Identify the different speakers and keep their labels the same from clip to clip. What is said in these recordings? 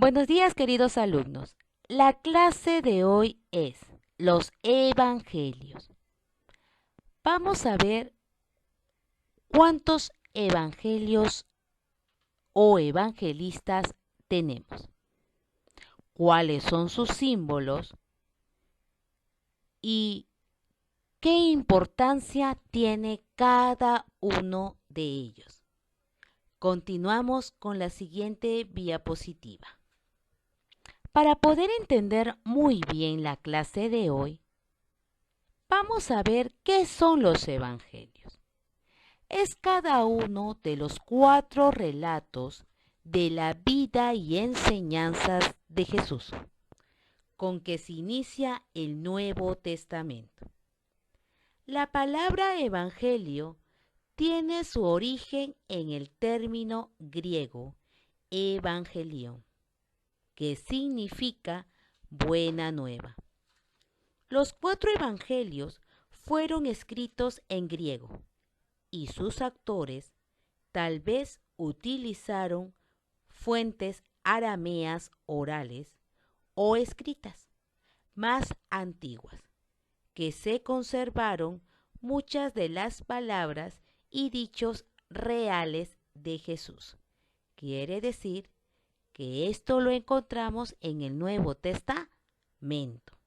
Speaker 1: Buenos días, queridos alumnos. La clase de hoy es los evangelios. Vamos a ver cuántos evangelios o evangelistas tenemos, cuáles son sus símbolos y qué importancia tiene cada uno de ellos. Continuamos con la siguiente diapositiva. Para poder entender muy bien la clase de hoy, vamos a ver qué son los evangelios. Es cada uno de los 4 relatos de la vida y enseñanzas de Jesús, con que se inicia el Nuevo Testamento. La palabra evangelio tiene su origen en el término griego evangelion, que significa buena nueva. Los 4 evangelios fueron escritos en griego y sus autores tal vez utilizaron fuentes arameas orales o escritas más antiguas, que se conservaron muchas de las palabras y dichos reales de Jesús. Quiere decir que esto lo encontramos en el Nuevo Testamento,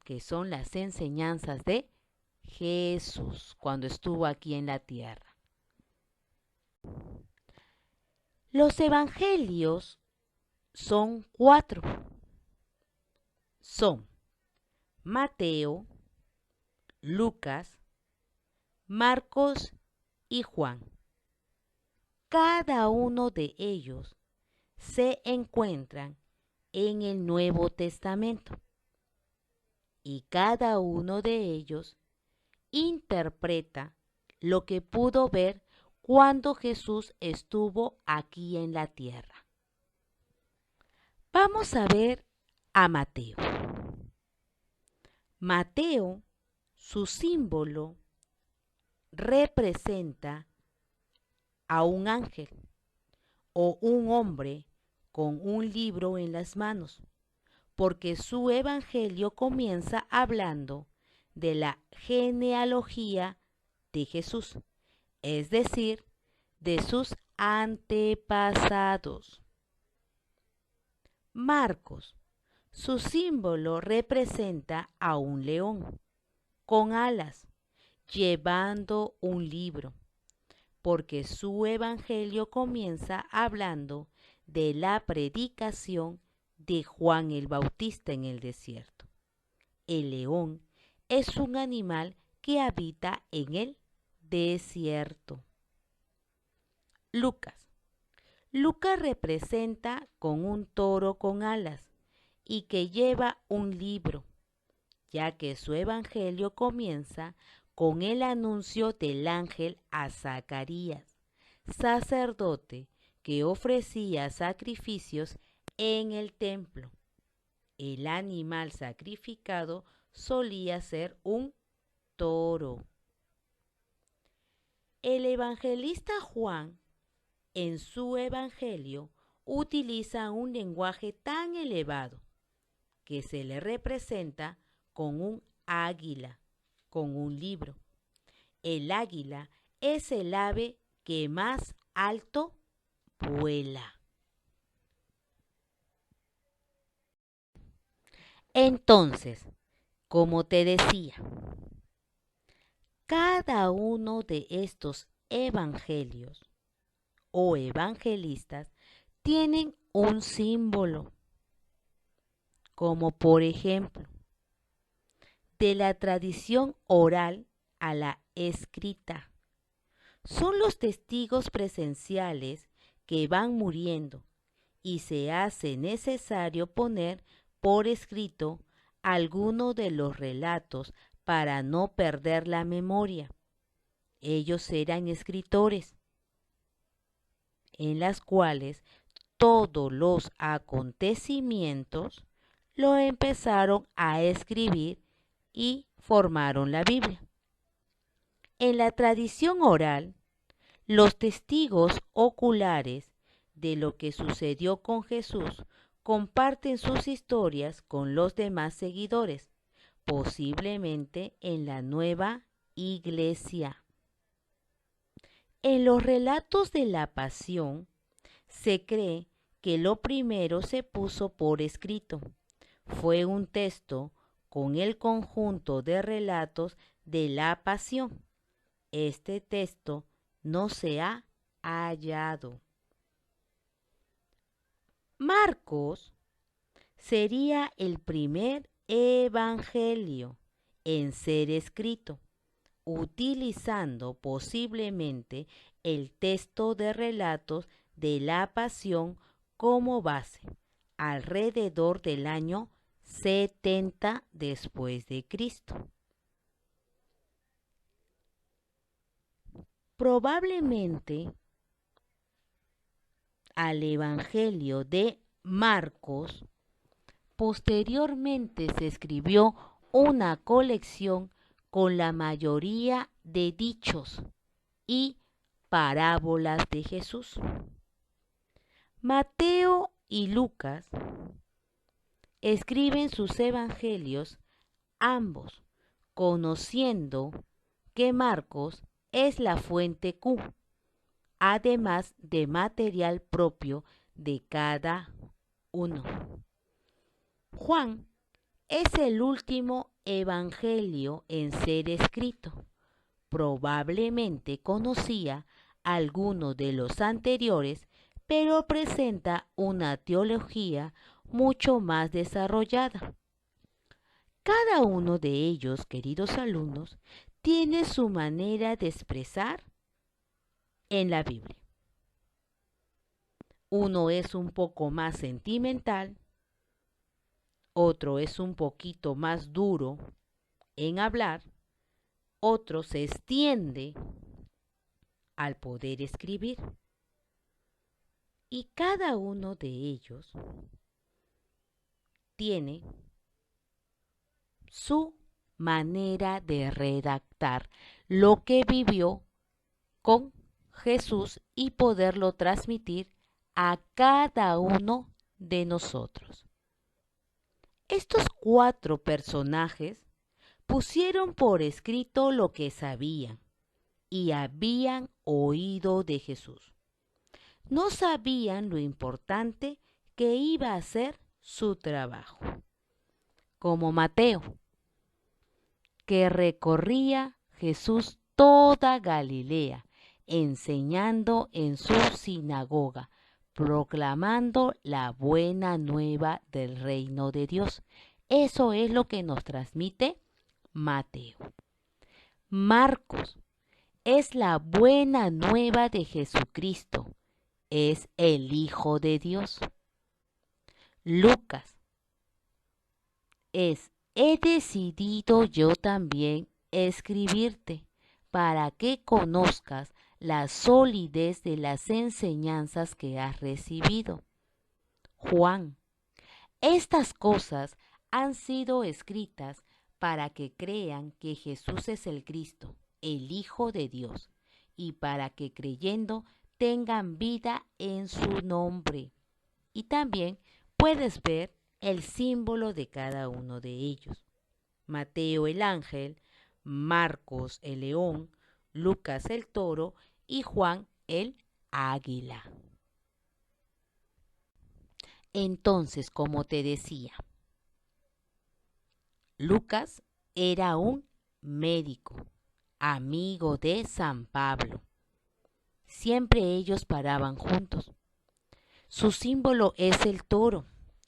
Speaker 1: que son las enseñanzas de Jesús cuando estuvo aquí en la tierra. Los evangelios son 4. Son Mateo, Lucas, Marcos y Juan. Cada uno de ellos se encuentran en el Nuevo Testamento y cada uno de ellos interpreta lo que pudo ver cuando Jesús estuvo aquí en la tierra. Vamos a ver a Mateo. Mateo, su símbolo, representa a un ángel o un hombre con un libro en las manos, porque su evangelio comienza hablando de la genealogía de Jesús, es decir, de sus antepasados. Marcos, su símbolo representa a un león con alas, llevando un libro, porque su evangelio comienza hablando de la predicación de Juan el Bautista en el desierto. El león es un animal que habita en el desierto. Lucas. Lucas representa con un toro con alas y que lleva un libro, ya que su evangelio comienza con el anuncio del ángel a Zacarías, sacerdote que ofrecía sacrificios en el templo. El animal sacrificado solía ser un toro. El evangelista Juan, en su evangelio, utiliza un lenguaje tan elevado que se le representa con un águila, con un libro. El águila es el ave que más alto vuela. Entonces, como te decía, cada uno de estos evangelios o evangelistas tienen un símbolo, como por ejemplo, de la tradición oral a la escrita. Son los testigos presenciales que van muriendo y se hace necesario poner por escrito alguno de los relatos para no perder la memoria. Ellos eran escritores, en las cuales todos los acontecimientos lo empezaron a escribir y formaron la Biblia. En la tradición oral, los testigos oculares de lo que sucedió con Jesús comparten sus historias con los demás seguidores, posiblemente en la nueva iglesia. En los relatos de la Pasión, se cree que lo primero se puso por escrito. Fue un texto con el conjunto de relatos de la Pasión. Este texto no se ha hallado. Marcos sería el primer evangelio en ser escrito, utilizando posiblemente el texto de relatos de la Pasión como base, alrededor del año 70 después de Cristo. Probablemente al Evangelio de Marcos posteriormente se escribió una colección con la mayoría de dichos y parábolas de Jesús. Mateo y Lucas escriben sus evangelios ambos, conociendo que Marcos es la fuente Q, además de material propio de cada uno. Juan es el último evangelio en ser escrito. Probablemente conocía algunos de los anteriores, pero presenta una teología mucho más desarrollada. Cada uno de ellos, queridos alumnos, tiene su manera de expresar en la Biblia. Uno es un poco más sentimental, otro es un poquito más duro en hablar, otro se extiende al poder escribir. Y cada uno de ellos tiene su manera de redactar lo que vivió con Jesús y poderlo transmitir a cada uno de nosotros. Estos 4 personajes pusieron por escrito lo que sabían y habían oído de Jesús. No sabían lo importante que iba a ser su trabajo. Como Mateo, que recorría Jesús toda Galilea, enseñando en su sinagoga, proclamando la buena nueva del reino de Dios. Eso es lo que nos transmite Mateo. Marcos es la buena nueva de Jesucristo. Es el Hijo de Dios. Lucas es: he decidido yo también escribirte para que conozcas la solidez de las enseñanzas que has recibido. Juan: estas cosas han sido escritas para que crean que Jesús es el Cristo, el Hijo de Dios, y para que creyendo tengan vida en su nombre. Y también puedes ver el símbolo de cada uno de ellos. Mateo el ángel, Marcos el león, Lucas el toro y Juan el águila. Entonces, como te decía, Lucas era un médico, amigo de San Pablo. Siempre ellos paraban juntos. Su símbolo es el toro.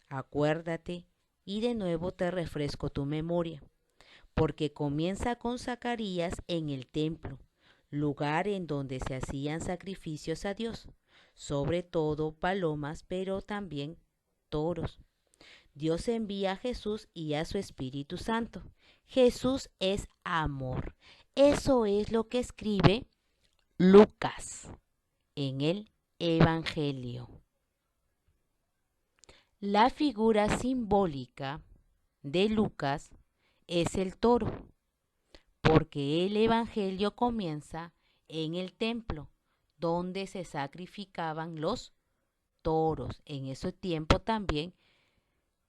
Speaker 1: Acuérdate, y de nuevo te refresco tu memoria, porque comienza con Zacarías en el templo, lugar en donde se hacían sacrificios a Dios, sobre todo palomas, pero también toros. Dios envía a Jesús y a su Espíritu Santo. Jesús es amor. Eso es lo que escribe Lucas en el Evangelio. La figura simbólica de Lucas es el toro, porque el Evangelio comienza en el templo, donde se sacrificaban los toros. En ese tiempo también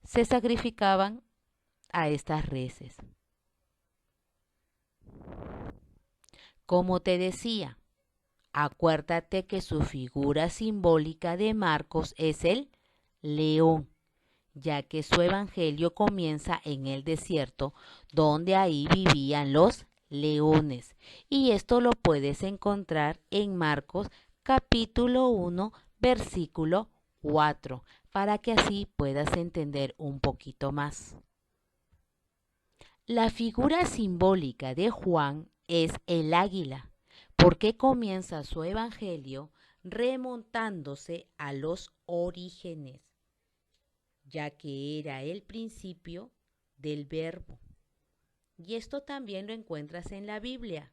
Speaker 1: se sacrificaban a estas reses. Como te decía, acuérdate que su figura simbólica de Marcos es el león, ya que su evangelio comienza en el desierto, donde ahí vivían los leones. Y esto lo puedes encontrar en Marcos capítulo 1, versículo 4, para que así puedas entender un poquito más. La figura simbólica de Juan es el águila, porque comienza su evangelio remontándose a los orígenes, ya que era el principio del verbo. Y esto también lo encuentras en la Biblia.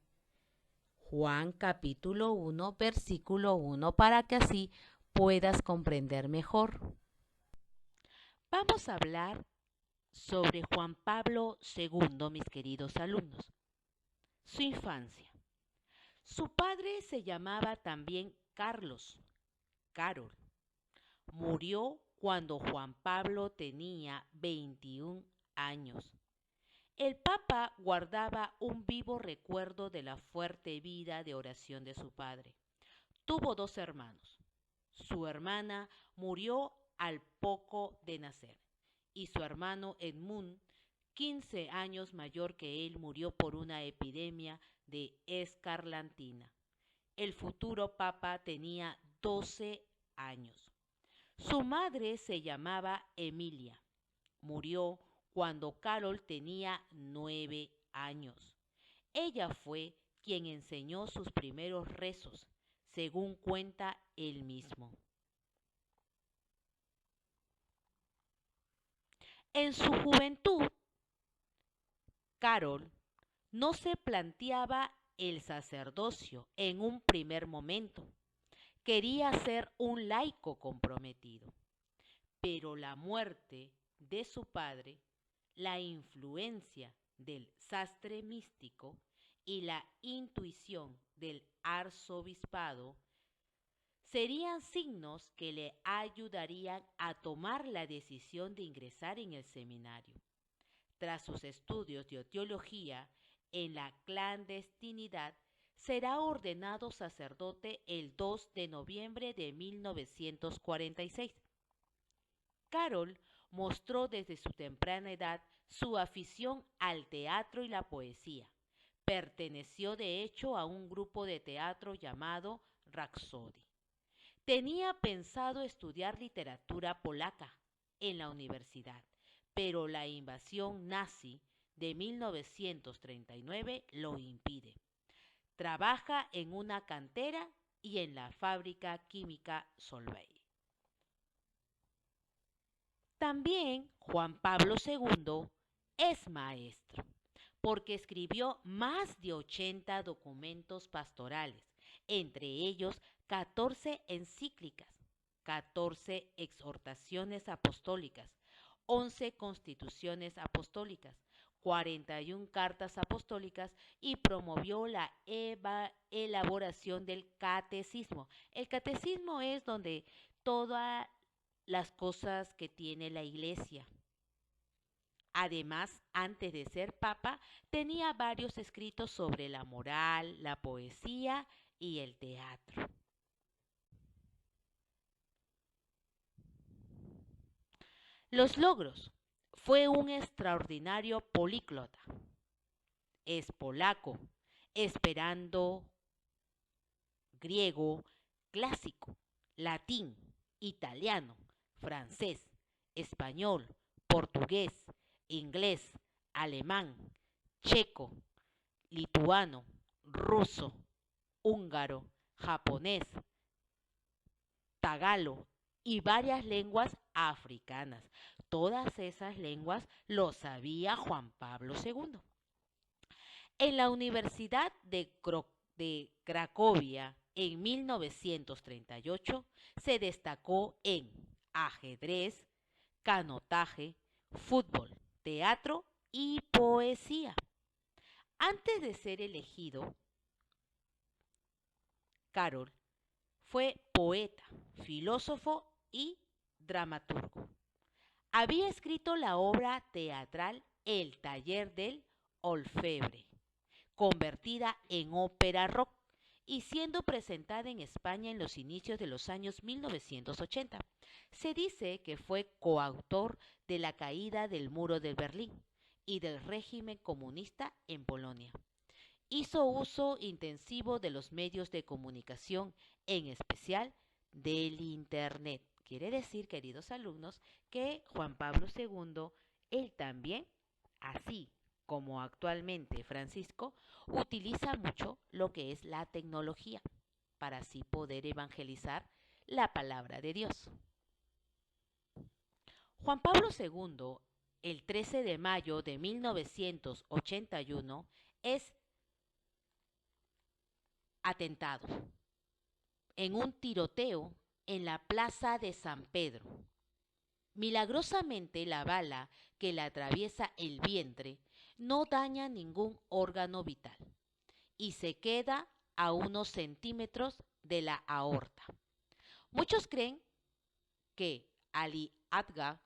Speaker 1: Juan capítulo 1, versículo 1, para que así puedas comprender mejor. Vamos a hablar sobre Juan Pablo II, mis queridos alumnos. Su infancia. Su padre se llamaba también Carlos, Carol. Murió cuando Juan Pablo tenía 21 años. El Papa guardaba un vivo recuerdo de la fuerte vida de oración de su padre. Tuvo 2 hermanos. Su hermana murió al poco de nacer y su hermano Edmund, 15 años mayor que él, murió por una epidemia de escarlatina. El futuro papa tenía 12 años. Su madre se llamaba Emilia. Murió cuando Carol tenía 9 años. Ella fue quien enseñó sus primeros rezos, según cuenta él mismo. En su juventud, Carol no se planteaba el sacerdocio en un primer momento. Quería ser un laico comprometido, pero la muerte de su padre, la influencia del sastre místico y la intuición del arzobispado serían signos que le ayudarían a tomar la decisión de ingresar en el seminario. Tras sus estudios de teología en la clandestinidad, será ordenado sacerdote el 2 de noviembre de 1946. Carol mostró desde su temprana edad su afición al teatro y la poesía. Perteneció de hecho a un grupo de teatro llamado Rhapsody. Tenía pensado estudiar literatura polaca en la universidad, pero la invasión nazi de 1939 lo impide. Trabaja en una cantera y en la fábrica química Solvay. También Juan Pablo II es maestro, porque escribió más de 80 documentos pastorales, entre ellos 14 encíclicas, 14 exhortaciones apostólicas, 11 constituciones apostólicas, 41 cartas apostólicas y promovió la elaboración del catecismo. El catecismo es donde todas las cosas que tiene la iglesia. Además, antes de ser papa, tenía varios escritos sobre la moral, la poesía y el teatro. Los logros. Fue un extraordinario políglota. Es polaco, esperando griego, clásico, latín, italiano, francés, español, portugués, inglés, alemán, checo, lituano, ruso, húngaro, japonés, tagalo y varias lenguas africanas. Todas esas lenguas lo sabía Juan Pablo II. En la Universidad de Cracovia, en 1938, se destacó en ajedrez, canotaje, fútbol, teatro y poesía. Antes de ser elegido, Carol fue poeta, filósofo y dramaturgo. Había escrito la obra teatral El taller del Orfebre, convertida en ópera rock y siendo presentada en España en los inicios de los años 1980. Se dice que fue coautor de la caída del muro de Berlín y del régimen comunista en Polonia. Hizo uso intensivo de los medios de comunicación, en especial del Internet. Quiere decir, queridos alumnos, que Juan Pablo II, él también, así como actualmente Francisco, utiliza mucho lo que es la tecnología para así poder evangelizar la palabra de Dios. Juan Pablo II, el 13 de mayo de 1981, es atentado en un tiroteo en la plaza de San Pedro. Milagrosamente la bala que le atraviesa el vientre no daña ningún órgano vital y se queda a unos centímetros de la aorta. Muchos creen que Ali Atga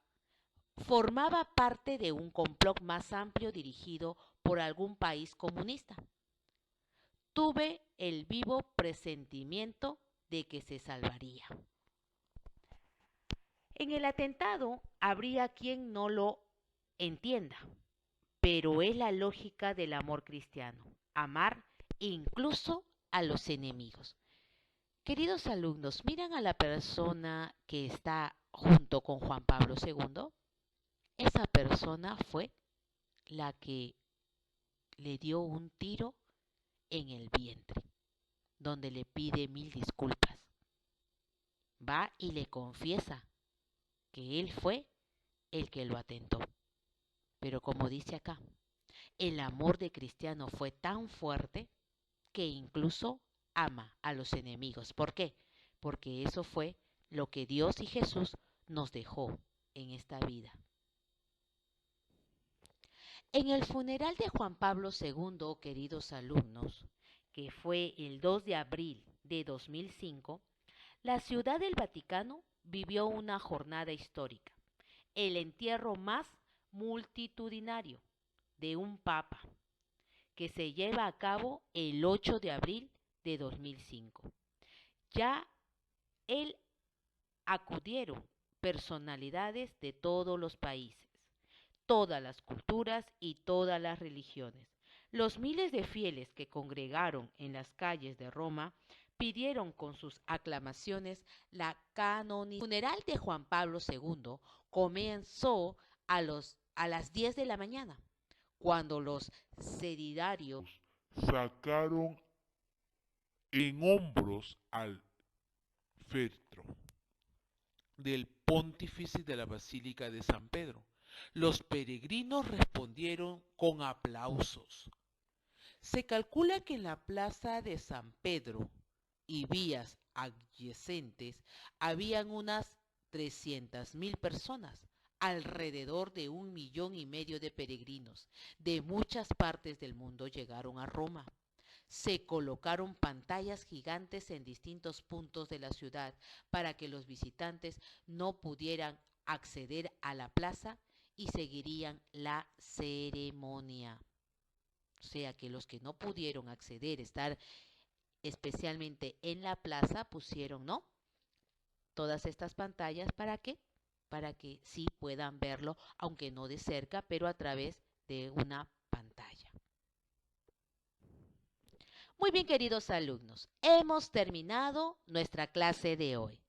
Speaker 1: formaba parte de un complot más amplio dirigido por algún país comunista. Tuve el vivo presentimiento de que se salvaría. En el atentado habría quien no lo entienda, pero es la lógica del amor cristiano, amar incluso a los enemigos. Queridos alumnos, ¿miran a la persona que está junto con Juan Pablo II? Esa persona fue la que le dio un tiro en el vientre, donde le pide 1000 disculpas. Va y le confiesa que él fue el que lo atentó. Pero como dice acá, el amor de Cristiano fue tan fuerte que incluso ama a los enemigos. ¿Por qué? Porque eso fue lo que Dios y Jesús nos dejó en esta vida. En el funeral de Juan Pablo II, queridos alumnos, que fue el 2 de abril de 2005, la Ciudad del Vaticano vivió una jornada histórica, el entierro más multitudinario de un papa, que se lleva a cabo el 8 de abril de 2005. Ya él acudieron personalidades de todos los países, todas las culturas y todas las religiones. Los miles de fieles que congregaron en las calles de Roma pidieron con sus aclamaciones la canonización. El funeral de Juan Pablo II comenzó a las 10 de la mañana, cuando los sedidarios
Speaker 2: sacaron en hombros al féretro del pontífice de la Basílica de San Pedro. Los peregrinos respondieron con aplausos. Se calcula que en la plaza de San Pedro y vías adyacentes habían unas 300.000 personas. Alrededor de 1,5 millones de peregrinos de muchas partes del mundo llegaron a Roma. Se colocaron pantallas gigantes en distintos puntos de la ciudad para que los visitantes no pudieran acceder a la plaza y seguirían la ceremonia. O sea que los que no pudieron acceder, estar especialmente en la plaza, pusieron, ¿no?, todas estas pantallas. ¿Para qué? Para que sí puedan verlo, aunque no de cerca, pero a través de una pantalla. Muy bien, queridos alumnos, hemos terminado nuestra clase de hoy.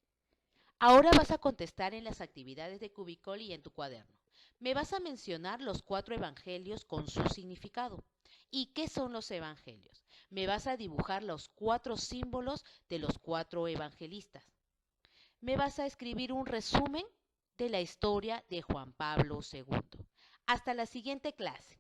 Speaker 2: Ahora vas a contestar en las actividades de Cubicol y en tu cuaderno. Me vas a mencionar los 4 evangelios con su significado. ¿Y qué son los evangelios? Me vas a dibujar los 4 símbolos de los 4 evangelistas. Me vas a escribir un resumen de la historia de Juan Pablo II. Hasta la siguiente clase.